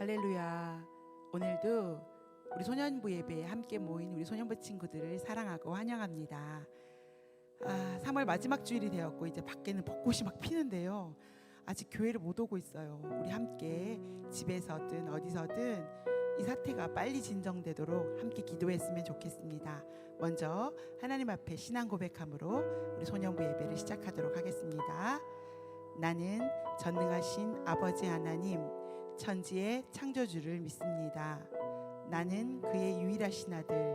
할렐루야. 오늘도 우리 소년부 예배에 함께 모인 우리 소년부 친구들을 사랑하고 환영합니다. 3월 마지막 주일이 되었고 이제 밖에는 벚꽃이 막 피는데요. 아직 교회를 못 오고 있어요. 우리 함께 집에서든 어디서든 이 사태가 빨리 진정되도록 함께 기도했으면 좋겠습니다. 먼저 하나님 앞에 신앙 고백함으로 우리 소년부 예배를 시작하도록 하겠습니다. 나는 전능하신 아버지 하나님, 천지의 창조주를 믿습니다. 나는 그의 유일하신 아들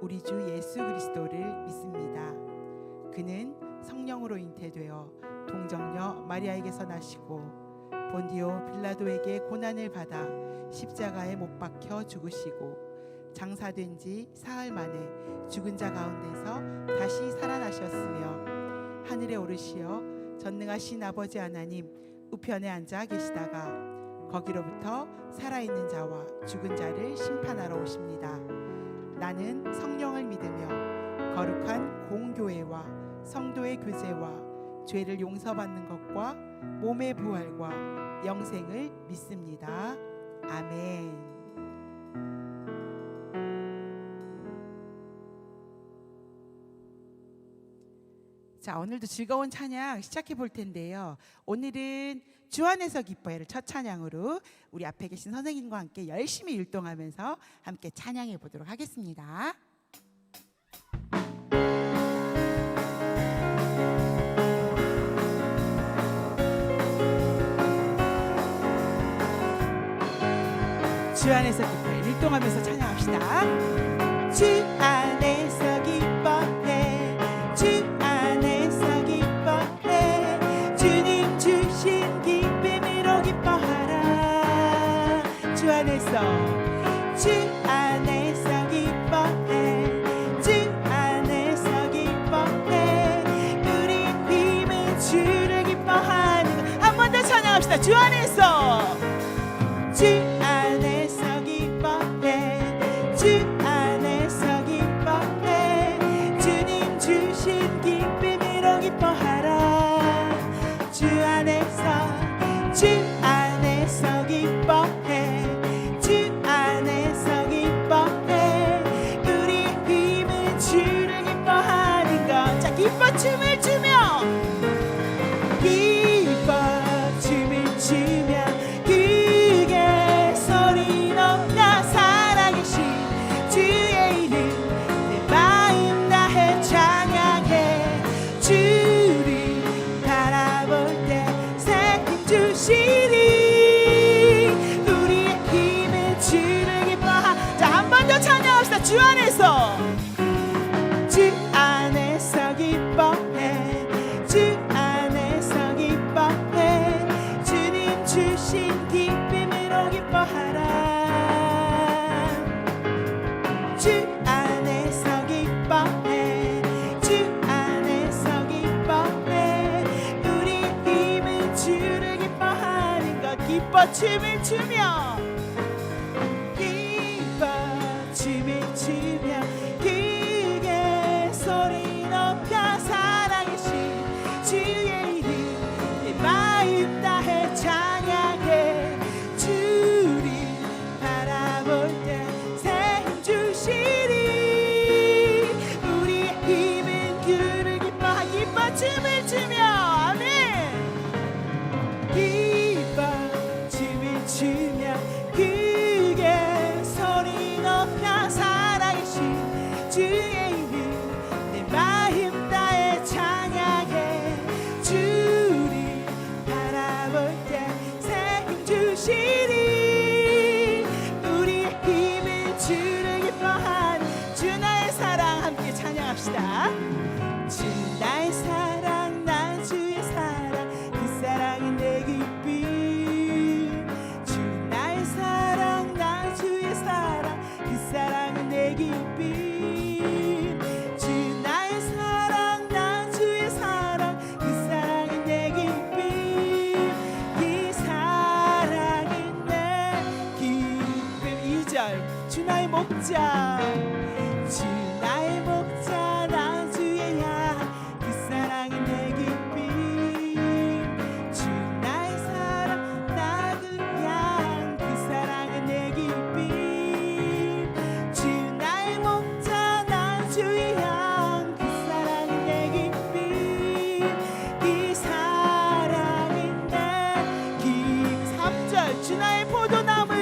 우리 주 예수 그리스도를 믿습니다. 그는 성령으로 잉태되어 동정녀 마리아에게서 나시고 본디오 빌라도에게 고난을 받아 십자가에 못 박혀 죽으시고 장사된 지 사흘 만에 죽은 자 가운데서 다시 살아나셨으며 하늘에 오르시어 전능하신 아버지 하나님 우편에 앉아 계시다가 거기로부터 살아있는 자와 죽은 자를 심판하러 오십니다. 나는 성령을 믿으며 거룩한 공교회와 성도의 교제와 죄를 용서받는 것과 몸의 부활과 영생을 믿습니다. 아멘. 자, 오늘도 즐거운 찬양 시작해 볼 텐데요. 오늘은 주 안에서 기뻐해를 첫 찬양으로 우리 앞에 계신 선생님과 함께 열심히 율동하면서 함께 찬양해 보도록 하겠습니다. 주 안에서 기뻐해 율동하면서 찬양합시다. 주 안에서 기뻐해, 주 안에서 기뻐해, 주님 주신 기쁨으로 기뻐하라. 주 안에서, 주 안에서 기뻐해, 주 안에서 기뻐해, 우리 힘은 주를 기뻐하는. 한 번 더 찬양합시다. 주 안에서, 주 안에서 기뻐해, 주 안에서 기뻐해, 주님 주신 기쁨으로 기뻐하라. 주 안에서, 주 안에서 기뻐해, 주 안에서 기뻐해, 우리 힘은 주를 기뻐하는 것. 자, 기뻐 춤을 추며, 기뻐 춤을 추며 크게 소리 높여 살아계신 주의 이름 내 마음 다해 찬양해. 주를 바라볼 때 새 힘 주시리. 우리의 힘은 주를 기뻐하. 자, 한 번 더 찬양합시다. 주 안에서, 주 안에서 기뻐해, 주 안에서 기뻐해, 주님 주신 기쁨으로 기뻐하라. 주 안에서 기뻐해, 주 안에서 기뻐해, 우리 힘은 주를 기뻐하는 것. 기뻐 춤을 추며, 기뻐 춤을 추며 크게 소리 높여 살아계신 주의 이름 내 마음 다해 찬양해. 주를 바라볼 때 새 힘 주시리. 우리의 힘은 그를 기뻐하. 기뻐 춤을 추며, 아멘. 기뻐 춤을 추며 크게 소리 높여 살아계신 주의 이름 내 마음 다해 찬양해. 주를 바라볼 때 새 힘 주시리. 우리의 힘은 주를 기뻐하는. 주 나의 사랑 함께 찬양합시다. 주 나의 사랑, 난 주의 사랑, 그 사랑은 내 기쁨. 주 나의 사랑, 난 주의 사랑, 그 사랑은 내 기쁨. 주 나의 사랑, 난 주의 사랑, 그 사랑은 내 기쁨. 그 사랑은 내 기쁨. 2절. 주 나의 목자, 주 나의 목자, 나 주의 양, 그 사랑은 내 기쁨. 주 나의 사랑, 나 그 양, 그 사랑은 나의 포도나무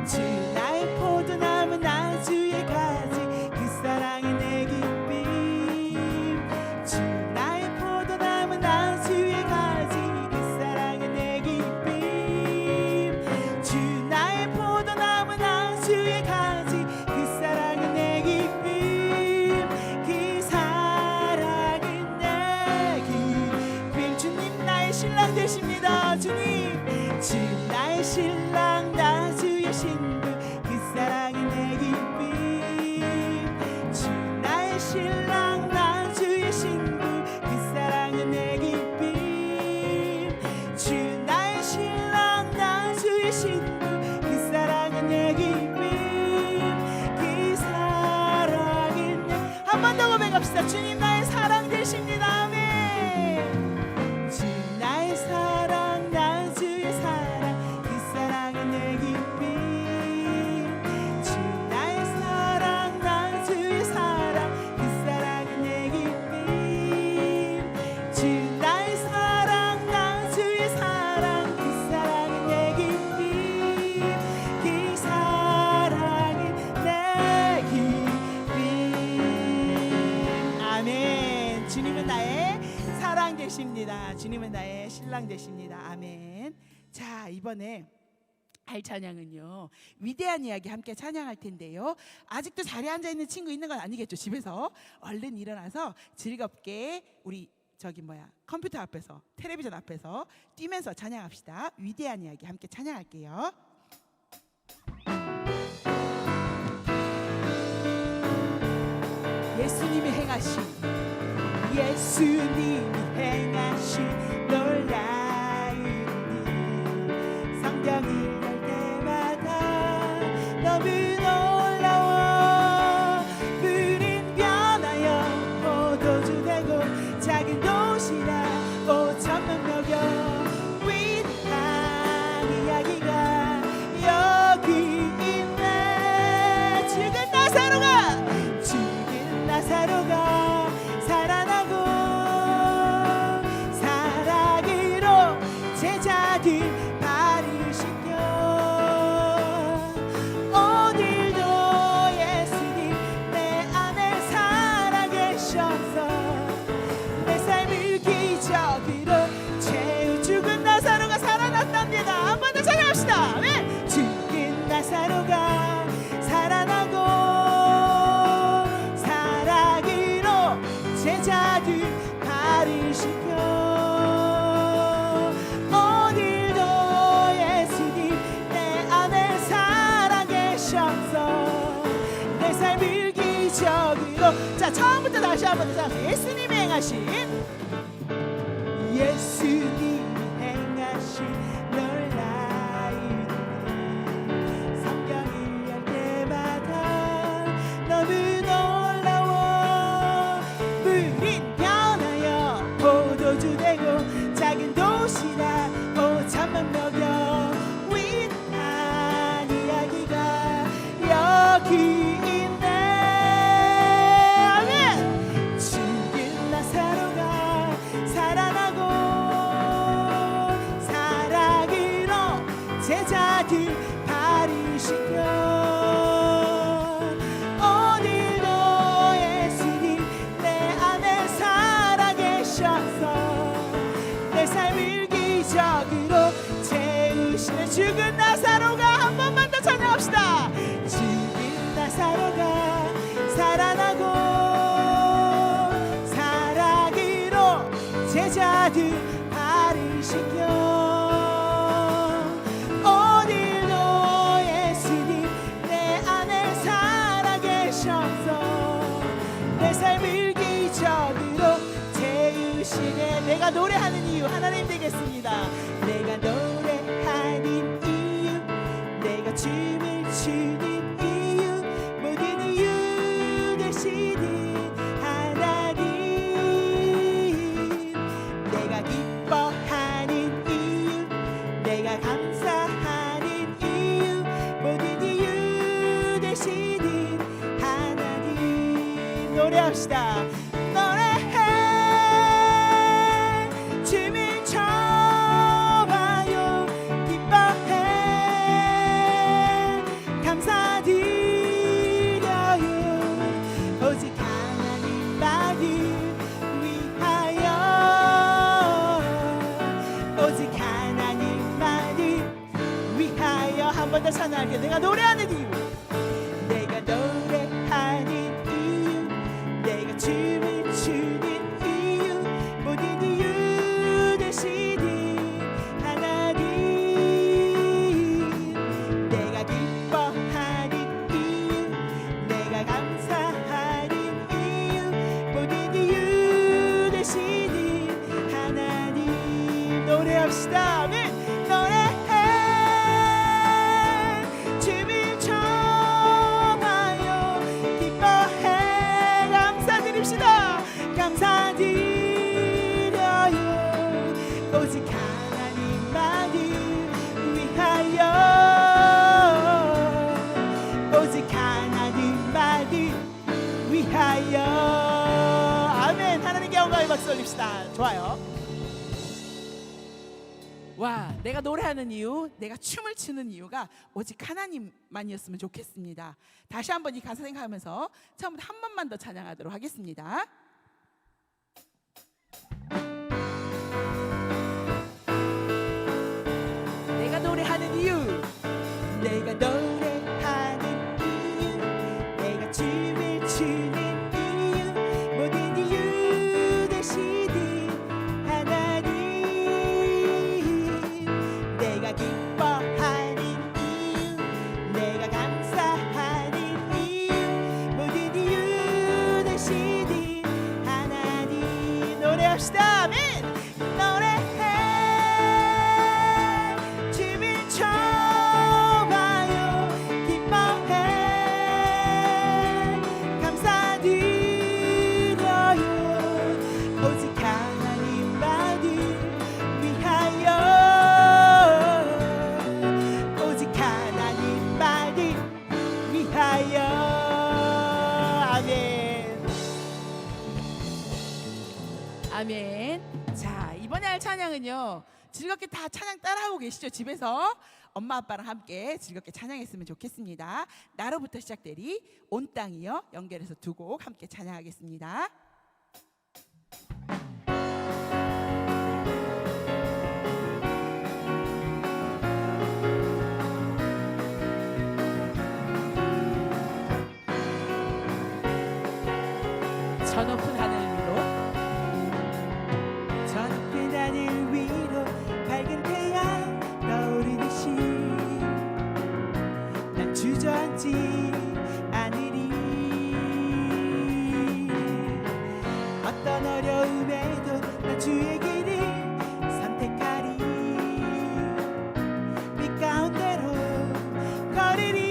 주 나의 포도나무 나 주의 가지 그 사랑이 내 기쁨 주 나의 포도나무 나 주의 가지 그 사랑이 내 기쁨 주 나의 포도나무 나 주의 가지 그 사랑이 내 기쁨 그 사랑이 내 기쁨 주님 나의 신랑 되십니다 주님 주 나의 신랑 나 주의 신부 그 사랑이 내 기쁨 주 나의 신랑 나 주의 신부 그 사랑이 내 기쁨 주 나의 신랑 나 주의 신부 그 사랑이 내 기쁨 그 사랑이 한 번 더 고백합시다 주님 나의 사랑 되십니다 아멘 주 나의 사랑 나 주의 사랑 그 사랑이 내 기쁨 주 나의 사랑 나 주의 사랑 그 사랑이 내 기쁨 주 나의 사랑 나 주의 사랑 그 사랑이 내 기쁨 그 사랑이 내 기쁨 아멘 주님은 나의 사랑 되십니다 주님은 나의 신랑 되십니다 아멘 자 이번에 할 찬양은요 위대한 이야기 함께 찬양할 텐데요 아직도 자리에 앉아있는 친구 있는 건 아니겠죠 집에서 얼른 일어나서 즐겁게 우리 컴퓨터 앞에서 텔레비전 앞에서 뛰면서 찬양합시다 위대한 이야기 함께 찬양할게요 예수님이 행하신 예수님이 행하신 놀라운 일 성경을 열 때마다 너무 놀라워 불인 변하여 포도주 되고 작은 도시라 5천만 먹여 위대한 이야기가 여기 있네 죽은 나사로가 살아나고 사랑으로 제자들 발을 씻겨 오늘도 예수님 내 안에 살아계셔서 내 삶을 기적으로 채우 죽은 나사로가 살아났답니다 한 번 더 찬양합시다 네. 죽은 나사로가 살아나고 제자들 발을 씻겨 오늘도 예수님 내 안에 살아계셔서 내 삶을 기적으로 자 처음부터 다시 한번 더 예수님이 행하신 예수님이 행하신 놀라운 일 성경을 열 때마다 너무 놀라워 불인 변하여 포도주 되고 작은 도시라 5천만 먹여 위대한 이야기가 여기 있네 아멘 죽은 나사로가 살아나고 사랑으로 제자들 발을 씻겨 오늘도 예수님 내 안에 살아계셔서 내 삶을 기적으로 채우시는 죽은 나사로가 한 번만 더 찬양합시다 죽은 나사로가 살아나고 사랑으로 제자들 발을 씻겨 오늘도 예수님 내 안에 살아계셔서 내 삶을 기적으로 채우시네 내가 노래하는 이유 하나님 되겠습니다 내가 노래하는 이유 내가 춤을 추는 이유 모든 이유 되시는 하나님 내가 기뻐하는 이유 내가 감사하는 이유 모든 이유 되시는 하나님 노래합시다 노래해 춤을 춰봐요 기뻐해 한 번 더 찬양할게. 내가 노래하는 이유, 내가 노래하는 이유, 내가 춤을 추는 이유, 모든 이유 되시는 하나님, 내가 기뻐하는 이유, 내가 감사하는 이유, 모든 이유 되시는 하나님. 노래합시다. 아멘. 오직 하나님만을 위하여, 오직 하나님만을 위하여. 아멘. 하나님께 영광의 박수 올립시다. 좋아요. 와, 내가 노래하는 이유, 내가 춤을 추는 이유가 오직 하나님만이었으면 좋겠습니다. 다시 한번 이 가사 생각하면서 처음부터 한 번만 더 찬양하도록 하겠습니다. 내가 노래하는 이유, 내가 노래하는 이유, 내가 춤을 추는 이유, 모든 이유 되시는 하나님, 내가 기뻐하는 이유, 내가 감사하는 이유, 모든 이유 되시는 하나님. 노래합시다. 아멘. 아멘. 자, 이번에 할 찬양은요, 즐겁게 다 찬양 따라하고 계시죠? 집에서 엄마 아빠랑 함께 즐겁게 찬양했으면 좋겠습니다. 나로부터 시작되리, 온 땅이여, 연결해서 두 곡 함께 찬양하겠습니다. 저 높은 하늘 위로, 저 높은 하늘 위로 밝은 태양 떠오르듯이 난 주저앉지 않으리. 어떤 어려움에도 난 주의 길을 선택하리. 빛 가운데로 걸으리.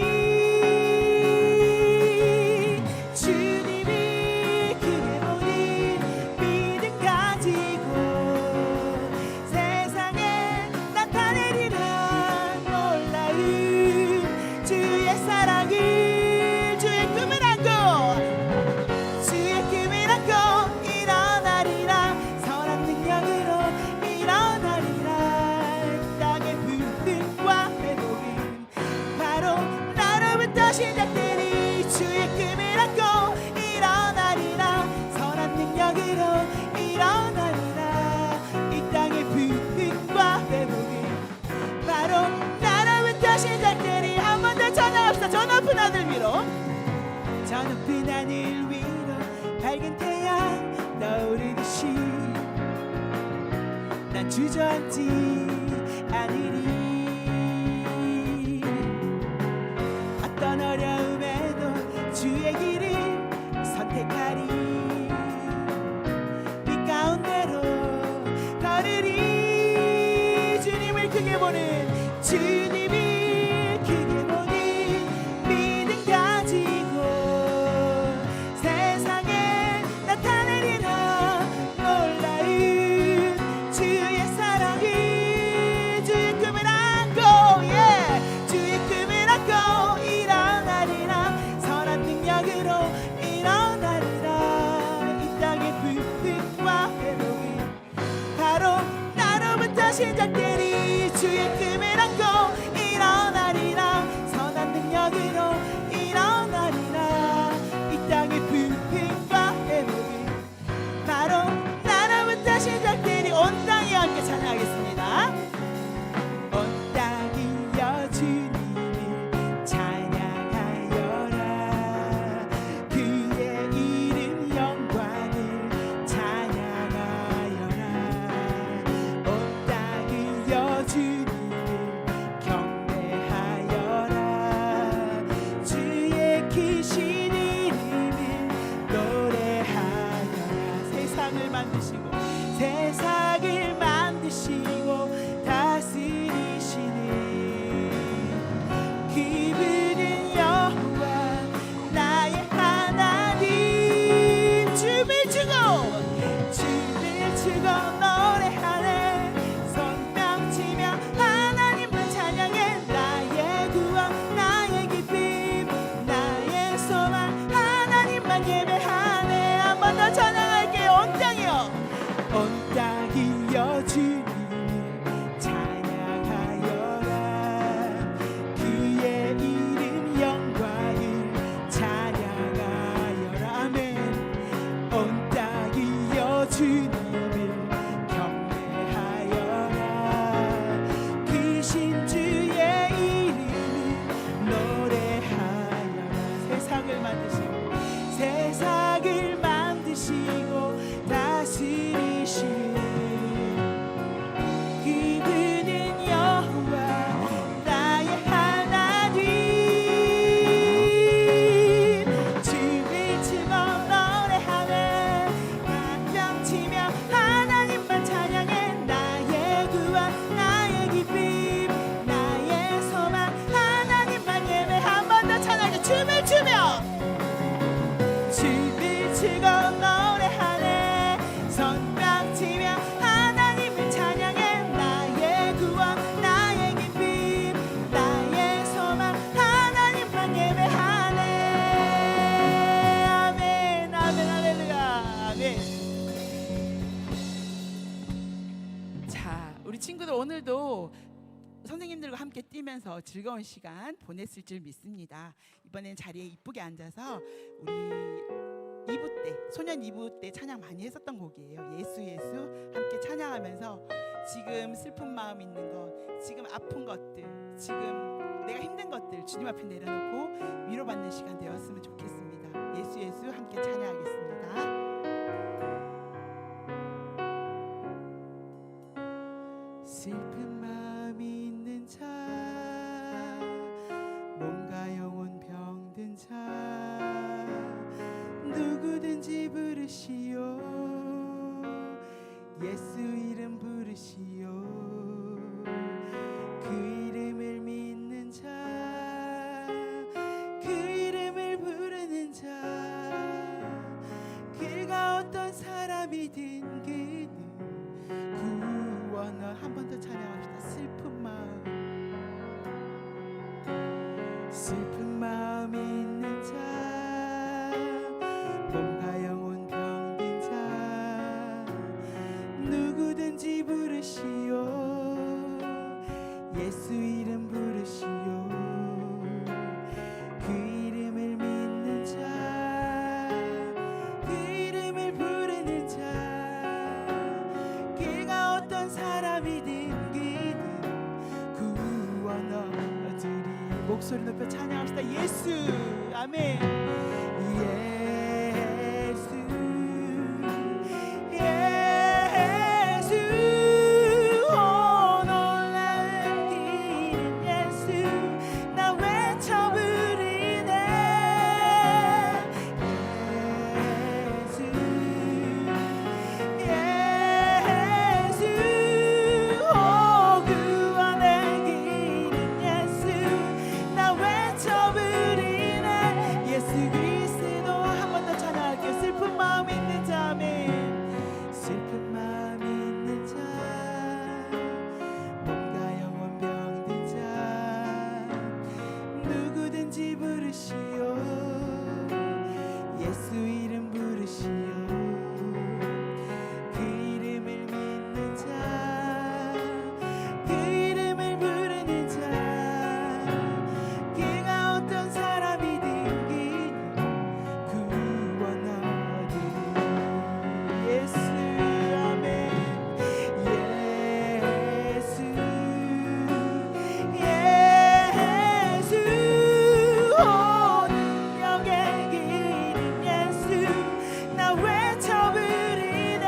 시작되리. 주의 꿈을 안고 일어나리라. 선한 능력으로 일어나리라. 이 땅의 부흥과 회복은 바로 나로부터 시작되리. 한 번 더 찬양합시다. 저 높은 하늘 위로, 저 높은 하늘 위로 밝은 태양 떠오르듯이 난 주저앉지 않으리. 어떤 어려움에도 주의 길을 선택하리. 빛 가운데로 걸으리. 주님을 크게 보는, 주님을 크게 보는 믿음 가지고 세상에 나타내리라. 놀라운 주의 사랑을, 주의 꿈을 안고, 주의 꿈을 안고 일어나리라. 선한 능력으로 일어나리라. 이 땅의 부흥과 회복은 바로 나로부터 시작되리. 주의 꿈을 안고 일어나리라. 선한 능력으로 일어나리라. 이 땅의 부흥과 회복은 바로 나로부터 시작되리. 온 땅이 함께 찬양하겠습니다. 온 땅이여 주님 하면서 즐거운 시간 보냈을 줄 믿습니다. 이번엔 자리에 이쁘게 앉아서 우리 2부 때, 소년 2부 때 찬양 많이 했었던 곡이에요. 예수 예수 함께 찬양하면서 지금 슬픈 마음 있는 것, 지금 아픈 것들, 지금 내가 힘든 것들 주님 앞에 내려놓고 위로받는 시간 되었으면 좋겠습니다. 예수 예수 함께 찬양하겠습니다. 슬픈 마음이 있는 자, 몸과 영혼 병든 자, 누구든지 부르시오. 예수 이름 부르시오. 그 이름을 믿는 자, 그 이름을 부르는 자, 그가 어떤 사람이든 그는 구원을. 한 번 더 찬양합시다. 슬픈 마음, 슬픈 마음이 있는 자, 몸과 영혼 병든 자, 누구든지 부르시오. 예수 이름 부르시오. 그 이름을 믿는 자, 그 이름을 부르는 자, 그가 어떤 사람이든 그는 구원 얻으리. 목소리 높여 찬양합시다. 예수, 아멘. 예수, 예수, 오 놀라운 이름 예수, 나 외쳐 부르네. 예수, 예수, 오 구원의 이름 예수, 나 외쳐 부르네. 예수 그리스도. 한 번 더 찬양할게요. 슬픈 마음 있는 자, 아멘. 슬픈 마음 있는 자, 몸과 영혼 병든 자, 누구든지 부르시오. 예수 이름 부르시오. 그 이름을 믿는 자, 그 이름을 부르는 자, 그가 어떤 사람이든 그는 구원 얻으리. 예수, 아멘. 예수, 예수, 오 능력의 이름 예수, 나 외쳐 부르네.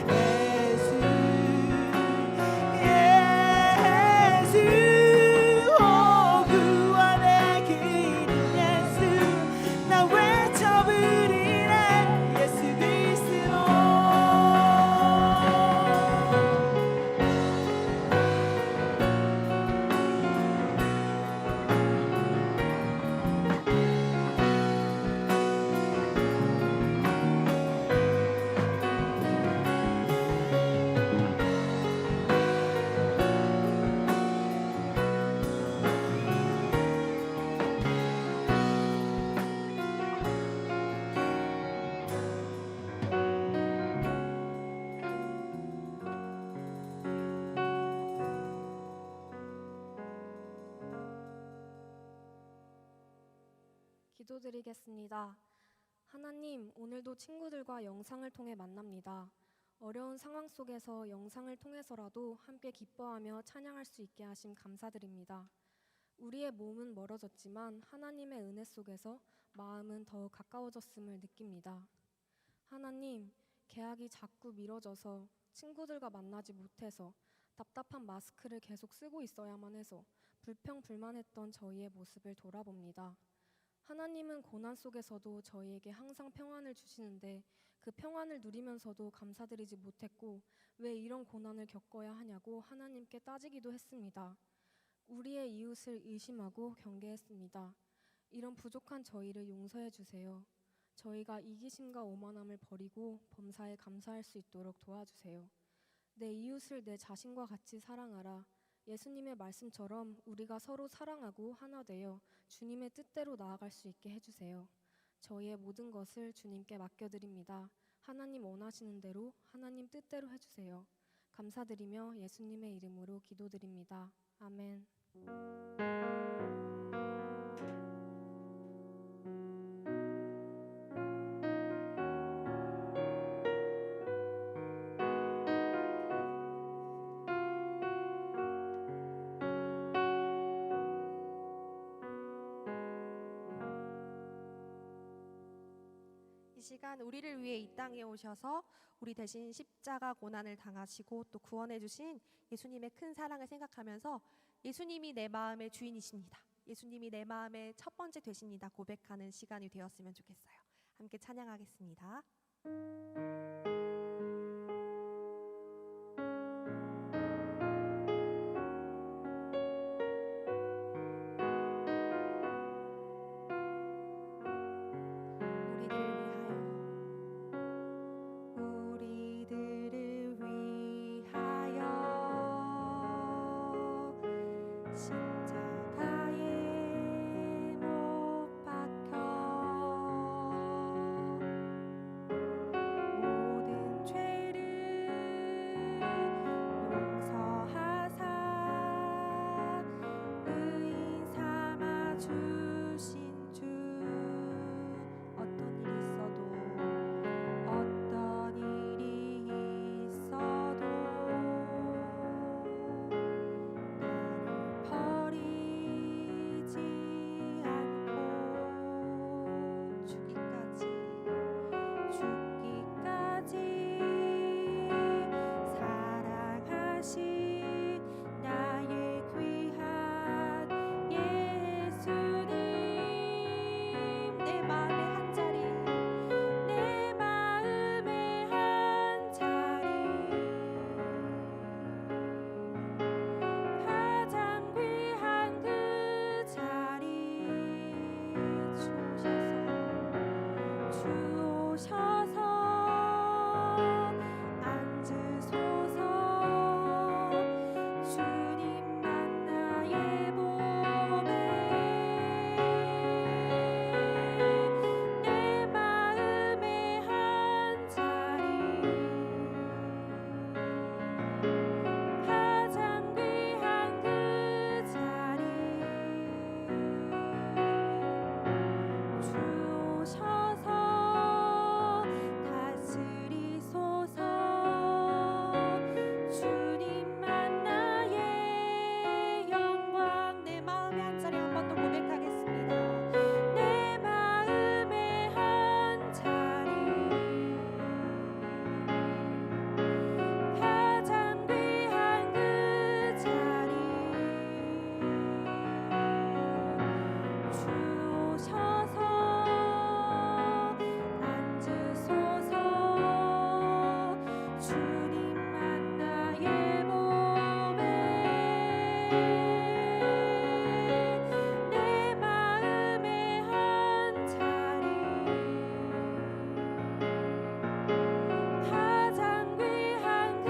예수, 예수, 오 구원의 이름 예수, 나 외쳐 부르네. 예수 그리스도. 기도드리겠습니다. 하나님, 오늘도 친구들과 영상을 통해 만납니다. 어려운 상황 속에서 영상을 통해서라도 함께 기뻐하며 찬양할 수 있게 하심 감사드립니다. 우리의 몸은 멀어졌지만 하나님의 은혜 속에서 마음은 더욱 가까워졌음을 느낍니다. 하나님, 계약이 자꾸 미뤄져서 친구들과 만나지 못해서 답답한 마스크를 계속 쓰고 있어야만 해서 불평불만했던 저희의 모습을 돌아봅니다. 하나님은 고난 속에서도 저희에게 항상 평안을 주시는데 그 평안을 누리면서도 감사드리지 못했고 왜 이런 고난을 겪어야 하냐고 하나님께 따지기도 했습니다. 우리의 이웃을 의심하고 경계했습니다. 이런 부족한 저희를 용서해 주세요. 저희가 이기심과 오만함을 버리고 범사에 감사할 수 있도록 도와주세요. 내 이웃을 내 자신과 같이 사랑하라. 예수님의 말씀처럼 우리가 서로 사랑하고 하나 되어 주님의 뜻대로 나아갈 수 있게 해주세요. 저희의 모든 것을 주님께 맡겨드립니다. 하나님 원하시는 대로 하나님 뜻대로 해주세요. 감사드리며 예수님의 이름으로 기도드립니다. 아멘. 이 시간 우리를 위해 이 땅에 오셔서 우리 대신 십자가 고난을 당하시고 또 구원해 주신 예수님의 큰 사랑을 생각하면서 예수님이 내 마음의 주인이십니다. 예수님이 내 마음의 첫 번째 되십니다. 고백하는 시간이 되었으면 좋겠어요. 함께 찬양하겠습니다. 우리들을 위하여 십자가에 못 박혀 모든 죄를 용서하사 의인 삼아 주신 주 어떤 일이 있어도 나를 버리지 않고 죽기까지 사랑하신 나의 귀한 예수님 내 마음의 한 자리 내 마음의 한 자리 가장 귀한 그 자리 주오셔서 앉으소서 주님만 나의 몸에 내 마음의 한 자리 가장 귀한 그 자리 주오셔서 다스리소서 주님만 나의 영광 내 마음의 한 자리 한 번 더 고백하겠습니다. 내 마음의 한 자리 가장 귀한 그 자리 주오셔서 앉으소서 주님만 나의 몸에 내 마음의 한 자리 가장 귀한 그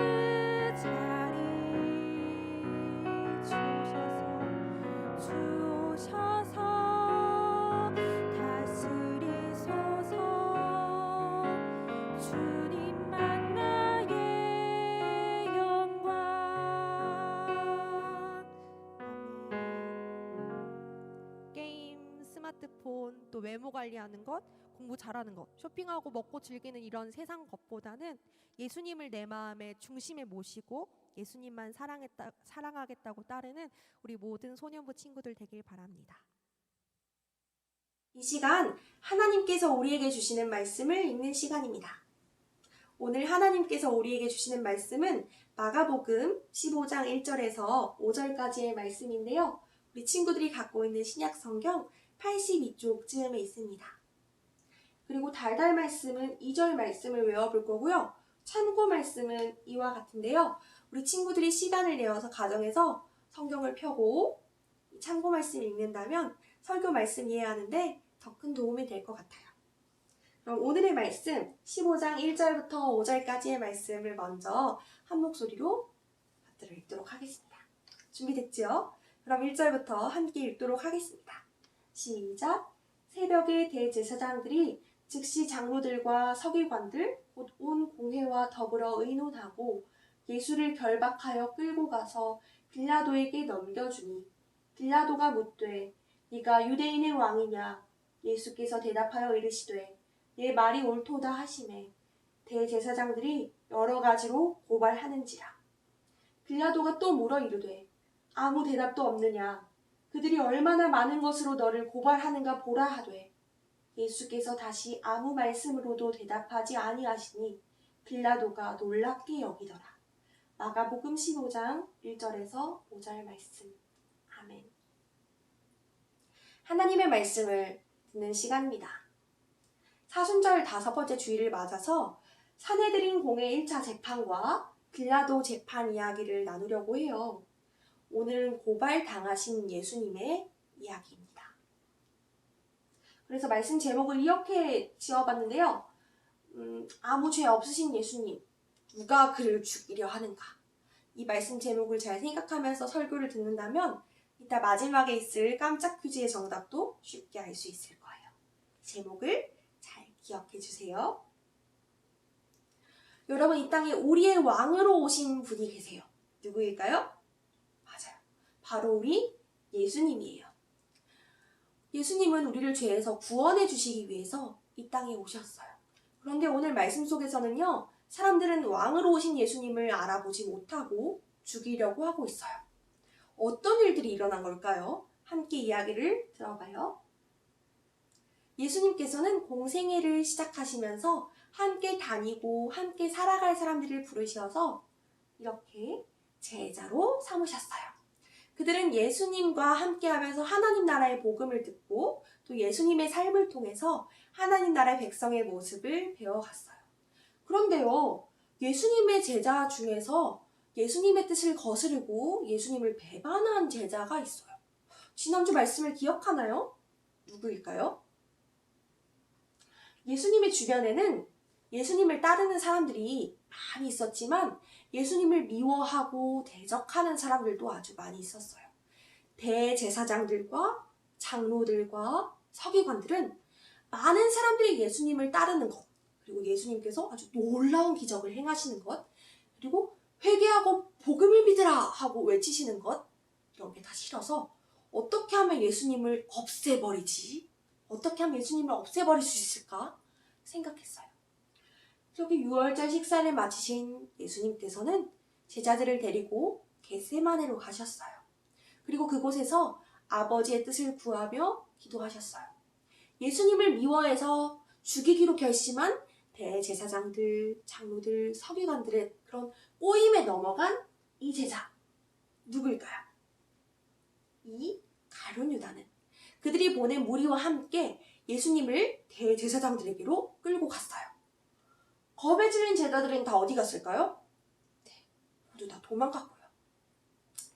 자리 주오셔서 다스리소서 주님만 나의 영광 아멘. 게임, 스마트폰, 또 외모 관리하는 것, 공부 잘하는 것, 쇼핑하고 먹고 즐기는 이런 세상 것보다는 예수님을 내 마음의 중심에 모시고 예수님만 사랑하겠다고 따르는 우리 모든 소년부 친구들 되길 바랍니다. 이 시간 하나님께서 우리에게 주시는 말씀을 읽는 시간입니다. 오늘 하나님께서 우리에게 주시는 말씀은 마가복음 15장 1절에서 5절까지의 말씀인데요. 우리 친구들이 갖고 있는 신약 성경 82쪽쯤에 있습니다. 그리고 달달 말씀은 2절 말씀을 외워볼 거고요. 참고 말씀은 이와 같은데요. 우리 친구들이 시간을 내어서 가정에서 성경을 펴고 참고 말씀 읽는다면 설교 말씀 이해하는데 더 큰 도움이 될 것 같아요. 그럼 오늘의 말씀 15장 1절부터 5절까지의 말씀을 먼저 한 목소리로 받들어 읽도록 하겠습니다. 준비됐죠? 그럼 1절부터 함께 읽도록 하겠습니다. 시작! 새벽에 대제사장들이 즉시 장로들과 서기관들 곧 온 공회와 더불어 의논하고 예수를 결박하여 끌고 가서 빌라도에게 넘겨주니 빌라도가 묻되 네가 유대인의 왕이냐? 예수께서 대답하여 이르시되 내 말이 옳도다 하시매 대제사장들이 여러 가지로 고발하는지라. 빌라도가 또 물어 이르되 아무 대답도 없느냐? 그들이 얼마나 많은 것으로 너를 고발하는가 보라 하되 예수께서 다시 아무 말씀으로도 대답하지 아니하시니 빌라도가 놀랍게 여기더라. 마가복음 15장 1절에서 5절 말씀. 아멘. 하나님의 말씀을 듣는 시간입니다. 사순절 5번째 주일을 맞아서 산헤드린 공회 1차 재판과 빌라도 재판 이야기를 나누려고 해요. 오늘은 고발당하신 예수님의 이야기입니다. 그래서 말씀 제목을 이렇게 지어봤는데요. 아무 죄 없으신 예수님, 누가 그를 죽이려 하는가? 이 말씀 제목을 잘 생각하면서 설교를 듣는다면 이따 마지막에 있을 깜짝 퀴즈의 정답도 쉽게 알 수 있을 거예요. 제목을 잘 기억해 주세요. 여러분, 이 땅에 우리의 왕으로 오신 분이 계세요. 누구일까요? 맞아요. 바로 우리 예수님이에요. 예수님은 우리를 죄에서 구원해 주시기 위해서 이 땅에 오셨어요. 그런데 오늘 말씀 속에서는요, 사람들은 왕으로 오신 예수님을 알아보지 못하고 죽이려고 하고 있어요. 어떤 일들이 일어난 걸까요? 함께 이야기를 들어봐요. 예수님께서는 공생애를 시작하시면서 함께 다니고 함께 살아갈 사람들을 부르셔서 이렇게 제자로 삼으셨어요. 그들은 예수님과 함께하면서 하나님 나라의 복음을 듣고 또 예수님의 삶을 통해서 하나님 나라의 백성의 모습을 배워갔어요. 그런데요, 예수님의 제자 중에서 예수님의 뜻을 거스르고 예수님을 배반한 제자가 있어요. 지난주 말씀을 기억하나요? 누구일까요? 예수님의 주변에는 예수님을 따르는 사람들이 많이 있었지만 예수님을 미워하고 대적하는 사람들도 아주 많이 있었어요. 대제사장들과 장로들과 서기관들은 많은 사람들이 예수님을 따르는 것, 그리고 예수님께서 아주 놀라운 기적을 행하시는 것, 그리고 회개하고 복음을 믿으라 하고 외치시는 것, 이런 게 다 싫어서 어떻게 하면 예수님을 없애버리지? 어떻게 하면 예수님을 없애버릴 수 있을까? 생각했어요. 저기 6월절 식사를 마치신 예수님께서는 제자들을 데리고 겟세마네로 가셨어요. 그리고 그곳에서 아버지의 뜻을 구하며 기도하셨어요. 예수님을 미워해서 죽이기로 결심한 대제사장들, 장로들, 서기관들의 그런 꼬임에 넘어간 이 제자, 누구일까요? 이 가룟 유다는 그들이 보낸 무리와 함께 예수님을 대제사장들에게로 끌고 갔어요. 겁에 질린 제자들은 다 어디 갔을까요? 네, 모두 다 도망갔고요.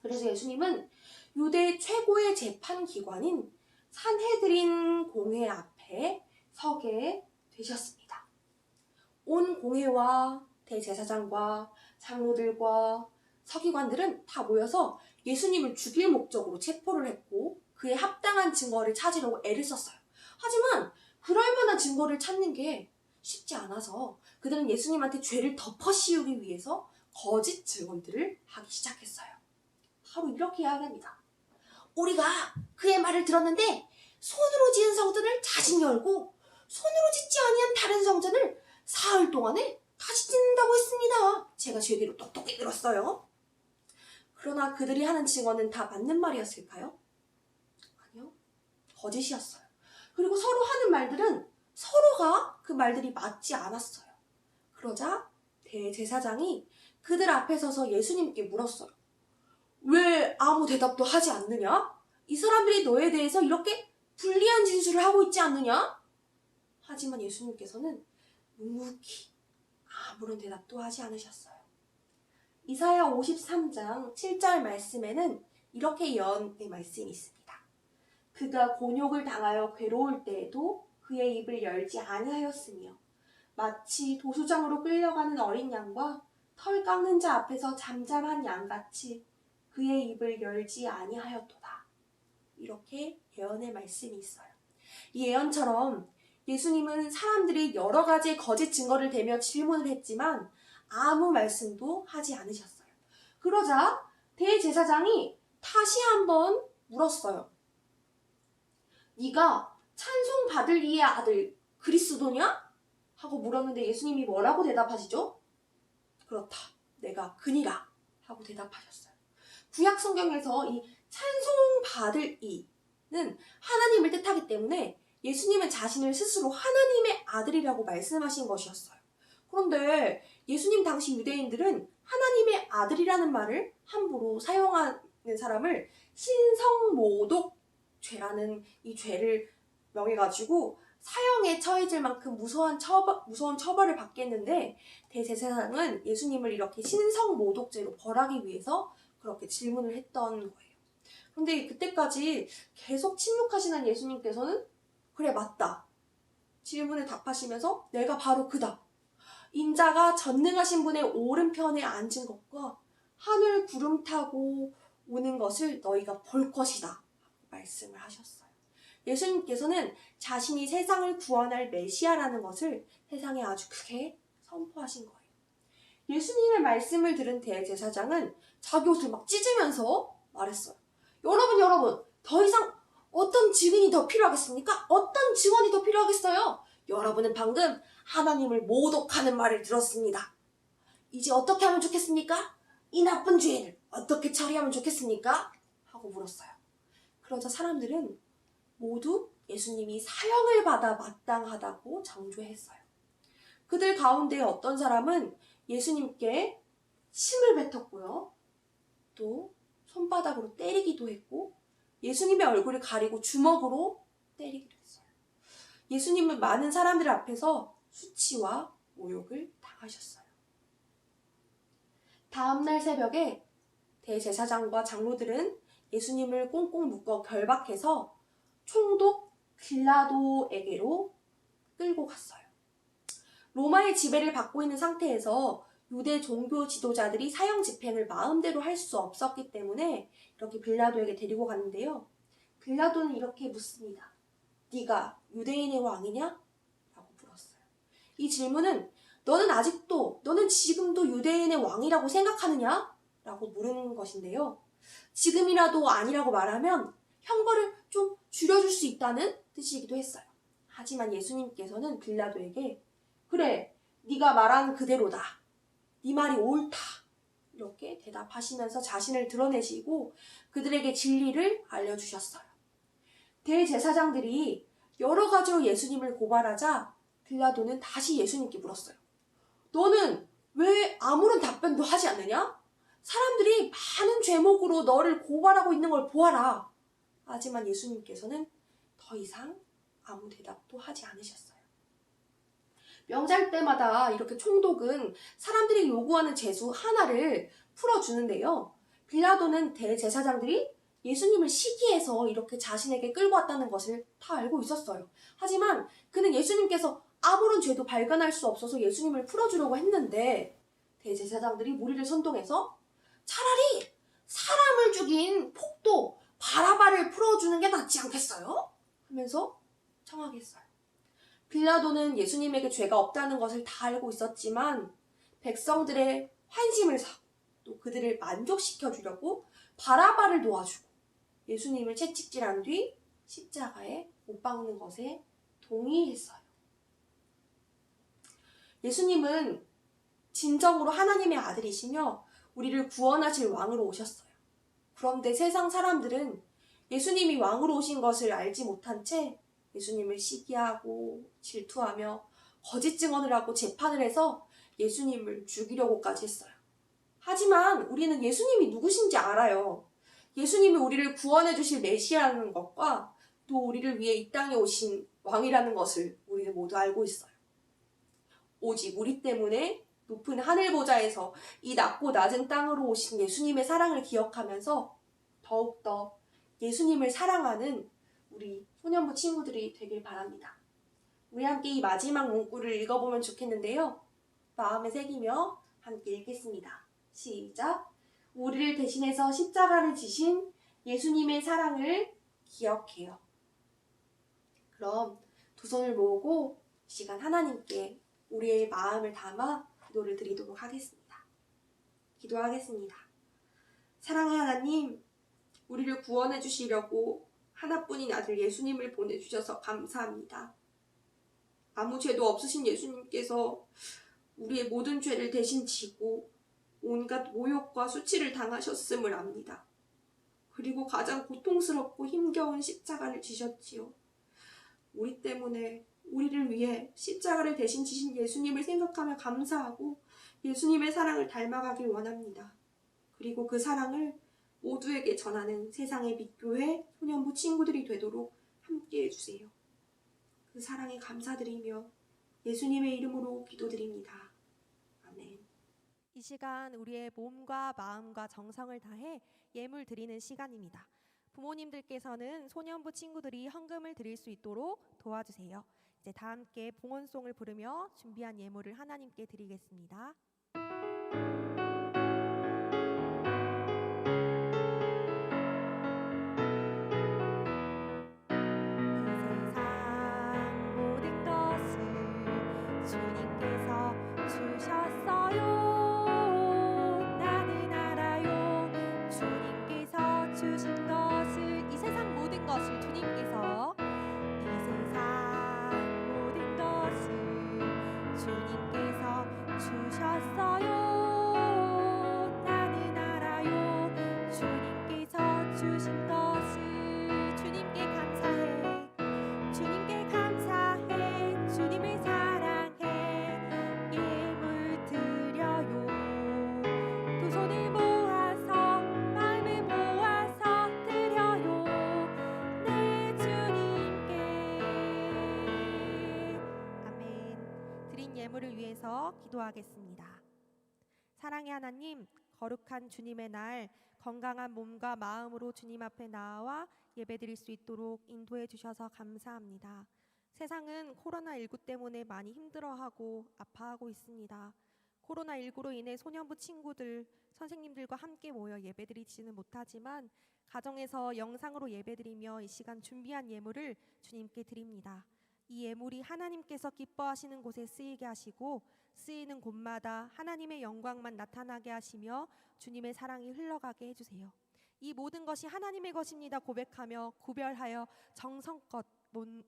그래서 예수님은 유대 최고의 재판기관인 산헤드린 공회 앞에 서게 되셨습니다. 온 공회와 대제사장과 장로들과 서기관들은 다 모여서 예수님을 죽일 목적으로 체포를 했고 그에 합당한 증거를 찾으려고 애를 썼어요. 하지만 그럴 만한 증거를 찾는 게 쉽지 않아서 그들은 예수님한테 죄를 덮어씌우기 위해서 거짓 증언들을 하기 시작했어요. 바로 이렇게 이야기합니다. 우리가 그의 말을 들었는데 손으로 지은 성전을 자진 열고 손으로 짓지 아니한 다른 성전을 사흘 동안에 다시 짓는다고 했습니다. 제가 죄기로 똑똑히 들었어요. 그러나 그들이 하는 증언은 다 맞는 말이었을까요? 아니요. 거짓이었어요. 그리고 서로 하는 말들은 서로가 그 말들이 맞지 않았어요. 그러자 대제사장이 그들 앞에 서서 예수님께 물었어요. 왜 아무 대답도 하지 않느냐? 이 사람들이 너에 대해서 이렇게 불리한 진술을 하고 있지 않느냐? 하지만 예수님께서는 묵묵히 아무런 대답도 하지 않으셨어요. 이사야 53장 7절 말씀에는 이렇게 예언의 말씀이 있습니다. 그가 곤욕을 당하여 괴로울 때에도 그의 입을 열지 아니하였으며 마치 도수장으로 끌려가는 어린 양과 털 깎는 자 앞에서 잠잠한 양같이 그의 입을 열지 아니하였도다. 이렇게 예언의 말씀이 있어요. 이 예언처럼 예수님은 사람들이 여러 가지의 거짓 증거를 대며 질문을 했지만 아무 말씀도 하지 않으셨어요. 그러자 대제사장이 다시 한번 물었어요. 네가 찬송 받을 이의 아들 그리스도냐? 하고 물었는데 예수님이 뭐라고 대답하시죠? 그렇다. 내가 그니라 하고 대답하셨어요. 구약 성경에서 이 찬송 받을 이는 하나님을 뜻하기 때문에 예수님은 자신을 스스로 하나님의 아들이라고 말씀하신 것이었어요. 그런데 예수님 당시 유대인들은 하나님의 아들이라는 말을 함부로 사용하는 사람을 신성모독죄라는 이 죄를 명해가지고 사형에 처해질 만큼 무서운 처벌을 받겠는데 대제사장은 예수님을 이렇게 신성모독죄로 벌하기 위해서 그렇게 질문을 했던 거예요. 그런데 그때까지 계속 침묵하시는 예수님께서는 그래 맞다. 질문에 답하시면서 내가 바로 그다. 인자가 전능하신 분의 오른편에 앉은 것과 하늘 구름 타고 오는 것을 너희가 볼 것이다. 말씀을 하셨어요. 예수님께서는 자신이 세상을 구원할 메시아라는 것을 세상에 아주 크게 선포하신 거예요. 예수님의 말씀을 들은 대제사장은 자기 옷을 막 찢으면서 말했어요. 여러분, 더 이상 어떤 증인이 더 필요하겠습니까? 어떤 증언이 더 필요하겠어요? 여러분은 방금 하나님을 모독하는 말을 들었습니다. 이제 어떻게 하면 좋겠습니까? 이 나쁜 죄인을 어떻게 처리하면 좋겠습니까? 하고 물었어요. 그러자 사람들은 모두 예수님이 사형을 받아 마땅하다고 정죄했어요. 그들 가운데 어떤 사람은 예수님께 침을 뱉었고요. 또 손바닥으로 때리기도 했고 예수님의 얼굴을 가리고 주먹으로 때리기도 했어요. 예수님은 많은 사람들 앞에서 수치와 모욕을 당하셨어요. 다음날 새벽에 대제사장과 장로들은 예수님을 꽁꽁 묶어 결박해서 총독 빌라도에게로 끌고 갔어요. 로마의 지배를 받고 있는 상태에서 유대 종교 지도자들이 사형 집행을 마음대로 할 수 없었기 때문에 이렇게 빌라도에게 데리고 갔는데요. 빌라도는 이렇게 묻습니다. 네가 유대인의 왕이냐? 라고 물었어요. 이 질문은 너는 지금도 유대인의 왕이라고 생각하느냐? 라고 물은 것인데요. 지금이라도 아니라고 말하면 형벌을 좀 줄여줄 수 있다는 뜻이기도 했어요. 하지만 예수님께서는 빌라도에게 그래, 네가 말한 그대로다. 네 말이 옳다. 이렇게 대답하시면서 자신을 드러내시고 그들에게 진리를 알려주셨어요. 대제사장들이 여러 가지로 예수님을 고발하자 빌라도는 다시 예수님께 물었어요. 너는 왜 아무런 답변도 하지 않느냐? 사람들이 많은 죄목으로 너를 고발하고 있는 걸 보아라. 하지만 예수님께서는 더 이상 아무 대답도 하지 않으셨어요. 명절 때마다 이렇게 총독은 사람들이 요구하는 죄수 하나를 풀어주는데요. 빌라도는 대제사장들이 예수님을 시기해서 이렇게 자신에게 끌고 왔다는 것을 다 알고 있었어요. 하지만 그는 예수님께서 아무런 죄도 발견할 수 없어서 예수님을 풀어주려고 했는데 대제사장들이 무리를 선동해서 차라리 사람을 죽인 폭도 바라바를 풀어주는 게 낫지 않겠어요? 하면서 청하겠어요. 빌라도는 예수님에게 죄가 없다는 것을 다 알고 있었지만 백성들의 환심을 사고 또 그들을 만족시켜 주려고 바라바를 도와주고 예수님을 채찍질한 뒤 십자가에 못 박는 것에 동의했어요. 예수님은 진정으로 하나님의 아들이시며 우리를 구원하실 왕으로 오셨어요. 그런데 세상 사람들은 예수님이 왕으로 오신 것을 알지 못한 채 예수님을 시기하고 질투하며 거짓 증언을 하고 재판을 해서 예수님을 죽이려고까지 했어요. 하지만 우리는 예수님이 누구신지 알아요. 예수님이 우리를 구원해 주실 메시아라는 것과 또 우리를 위해 이 땅에 오신 왕이라는 것을 우리는 모두 알고 있어요. 오직 우리 때문에 높은 하늘 보좌에서 이 낮고 낮은 땅으로 오신 예수님의 사랑을 기억하면서 더욱더 예수님을 사랑하는 우리 소년부 친구들이 되길 바랍니다. 우리 함께 이 마지막 문구를 읽어보면 좋겠는데요. 마음에 새기며 함께 읽겠습니다. 시작! 우리를 대신해서 십자가를 지신 예수님의 사랑을 기억해요. 그럼 두 손을 모으고 이 시간 하나님께 우리의 마음을 담아 기도를 드리도록 하겠습니다. 기도하겠습니다. 사랑의 하나님, 우리를 구원해 주시려고 하나뿐인 아들 예수님을 보내주셔서 감사합니다. 아무 죄도 없으신 예수님께서 우리의 모든 죄를 대신 지고 온갖 모욕과 수치를 당하셨음을 압니다. 그리고 가장 고통스럽고 힘겨운 십자가를 지셨지요. 우리 때문에, 우리를 위해 십자가를 대신 지신 예수님을 생각하며 감사하고 예수님의 사랑을 닮아가길 원합니다. 그리고 그 사랑을 모두에게 전하는 세상의 빛교회 소년부 친구들이 되도록 함께해 주세요. 그 사랑에 감사드리며 예수님의 이름으로 기도드립니다. 아멘. 이 시간 우리의 몸과 마음과 정성을 다해 예물 드리는 시간입니다. 부모님들께서는 소년부 친구들이 헌금을 드릴 수 있도록 도와주세요. 이제 다 함께 봉헌송을 부르며 준비한 예물을 하나님께 드리겠습니다. 예물을 위해서 기도하겠습니다. 사랑의 하나님, 거룩한 주님의 날 건강한 몸과 마음으로 주님 앞에 나와 예배드릴 수 있도록 인도해 주셔서 감사합니다. 세상은 코로나19 때문에 많이 힘들어하고 아파하고 있습니다. 코로나19로 인해 소년부 친구들, 선생님들과 함께 모여 예배드리지는 못하지만 가정에서 영상으로 예배드리며 이 시간 준비한 예물을 주님께 드립니다. 이 예물이 하나님께서 기뻐하시는 곳에 쓰이게 하시고 쓰이는 곳마다 하나님의 영광만 나타나게 하시며 주님의 사랑이 흘러가게 해주세요. 이 모든 것이 하나님의 것입니다 고백하며 구별하여 정성껏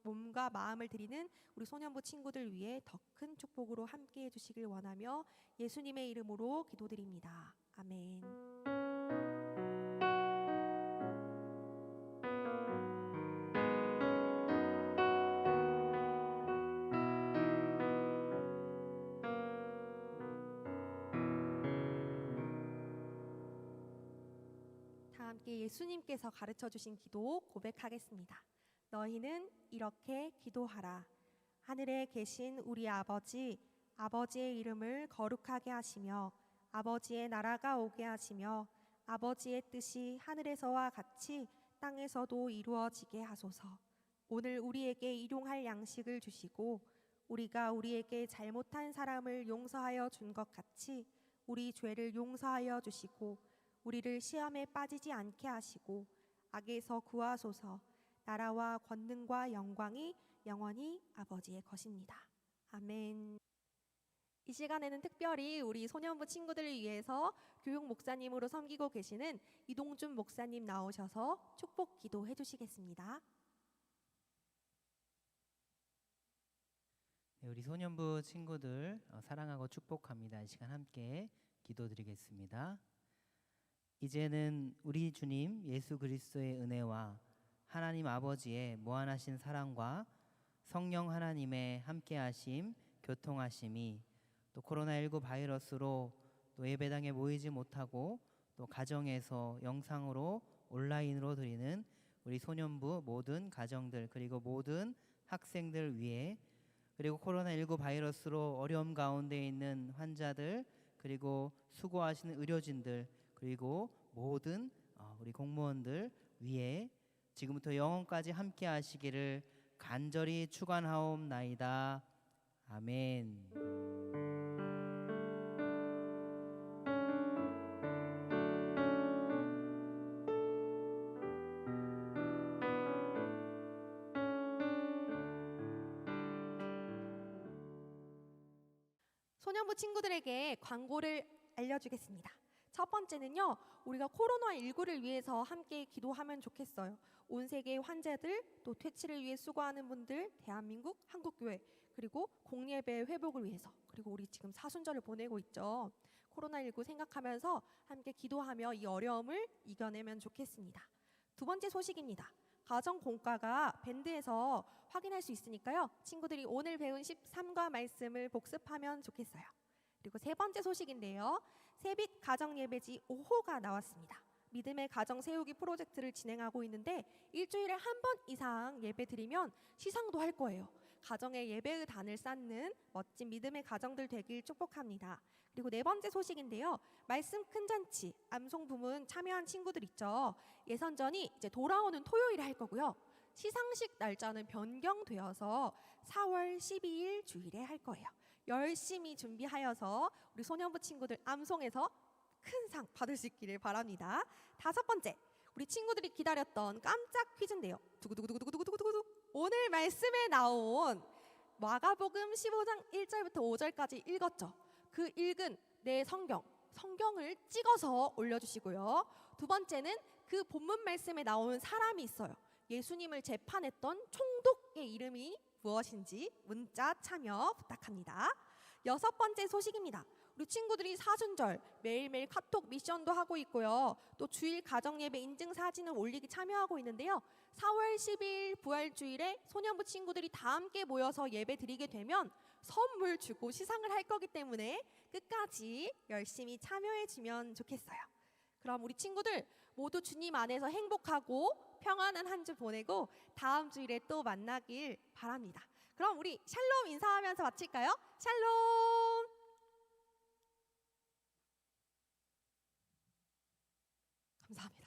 몸과 마음을 드리는 우리 소년부 친구들 위해 더 큰 축복으로 함께 해주시길 원하며 예수님의 이름으로 기도드립니다. 아멘. 다 함께 예수님께서 가르쳐 주신 기도 고백하겠습니다. 너희는 이렇게 기도하라. 하늘에 계신 우리 아버지, 아버지의 이름을 거룩하게 하시며 아버지의 나라가 오게 하시며 아버지의 뜻이 하늘에서와 같이 땅에서도 이루어지게 하소서. 오늘 우리에게 일용할 양식을 주시고 우리가 우리에게 잘못한 사람을 용서하여 준 것 같이 우리 죄를 용서하여 주시고 우리를 시험에 빠지지 않게 하시고 악에서 구하소서. 나라와 권능과 영광이 영원히 아버지의 것입니다. 아멘. 이 시간에는 특별히 우리 소년부 친구들을 위해서 교육 목사님으로 섬기고 계시는 이동준 목사님 나오셔서 축복 기도해 주시겠습니다. 네, 우리 소년부 친구들 사랑하고 축복합니다. 이 시간 함께 기도드리겠습니다. 이제는 우리 주님 예수 그리스도의 은혜와 하나님 아버지의 무한하신 사랑과 성령 하나님의 함께하심, 교통하심이 또 코로나19 바이러스로 또 예배당에 모이지 못하고 또 가정에서 영상으로 온라인으로 드리는 우리 소년부 모든 가정들 그리고 모든 학생들 위해 그리고 코로나19 바이러스로 어려움 가운데 있는 환자들 그리고 수고하시는 의료진들 그리고 모든 우리 공무원들 위해 지금부터 영원까지 함께 하시기를 간절히 축원하옵나이다. 아멘. 소년부 소년부 친구들에게 광고를 알려주겠습니다. 첫 번째는요, 우리가 코로나19를 위해서 함께 기도하면 좋겠어요. 온 세계의 환자들, 또 퇴치를 위해 수고하는 분들, 대한민국, 한국교회, 그리고 공예배 회복을 위해서, 그리고 우리 지금 사순절을 보내고 있죠. 코로나19 생각하면서 함께 기도하며 이 어려움을 이겨내면 좋겠습니다. 두 번째 소식입니다. 가정 공과가 밴드에서 확인할 수 있으니까요. 친구들이 오늘 배운 13과 말씀을 복습하면 좋겠어요. 그리고 세 번째 소식인데요. 새빛 가정 예배지 5호가 나왔습니다. 믿음의 가정 세우기 프로젝트를 진행하고 있는데 일주일에 한 번 이상 예배 드리면 시상도 할 거예요. 가정의 예배의 단을 쌓는 멋진 믿음의 가정들 되길 축복합니다. 그리고 네 번째 소식인데요. 말씀 큰 잔치, 암송 부문 참여한 친구들 있죠. 예선전이 이제 돌아오는 토요일에 할 거고요. 시상식 날짜는 변경되어서 4월 12일 주일에 할 거예요. 열심히 준비하여서 우리 소년부 친구들 암송에서 큰 상 받을 수 있기를 바랍니다. 다섯 번째, 우리 친구들이 기다렸던 깜짝 퀴즈인데요. 두구두구두구두구두구두구. 오늘 말씀에 나온 마가복음 15장 1절부터 5절까지 읽었죠. 그 읽은 내 성경을 찍어서 올려주시고요. 두 번째는 그 본문 말씀에 나오는 사람이 있어요. 예수님을 재판했던 총독의 이름이 무엇인지 문자 참여 부탁합니다. 여섯 번째 소식입니다. 우리 친구들이 사순절 매일매일 카톡 미션도 하고 있고요. 또 주일 가정예배 인증 사진을 올리기 참여하고 있는데요. 4월 12일 부활주일에 소년부 친구들이 다 함께 모여서 예배 드리게 되면 선물 주고 시상을 할 거기 때문에 끝까지 열심히 참여해 주면 좋겠어요. 그럼 우리 친구들 모두 주님 안에서 행복하고 평안한 한 주 보내고 다음 주일에 또 만나길 바랍니다. 그럼 우리 샬롬 인사하면서 마칠까요? 샬롬. 감사합니다.